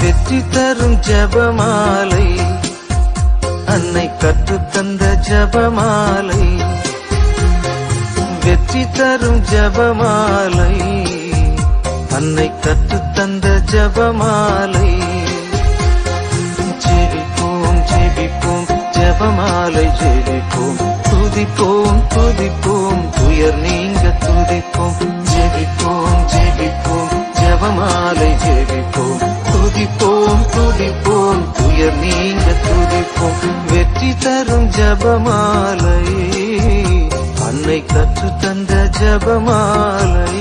வெற்றி தரும் ஜபமாலை, அன்னை கற்றுத்தந்த ஜபமாலை. வெற்றி தரும் ஜபமாலை, அன்னை கற்றுத்தந்த ஜபமாலை. ஜெபிப்போம் ஜெபிப்போம் ஜபமாலை ஜெபிப்போம், துதிப்போம் துதிப்போம் துயர் நீங்க துதிப்போம். ஜெபிப்போம் ஜெபிப்போம் ஜபமாலை ஜெபிப்போம், துதிப்போம் துதிப்போம் துயர் நீங்க துதிப்போம். வெற்றி தரும் ஜபமாலை, அன்னை கற்றுத்தந்த ஜபமாலை.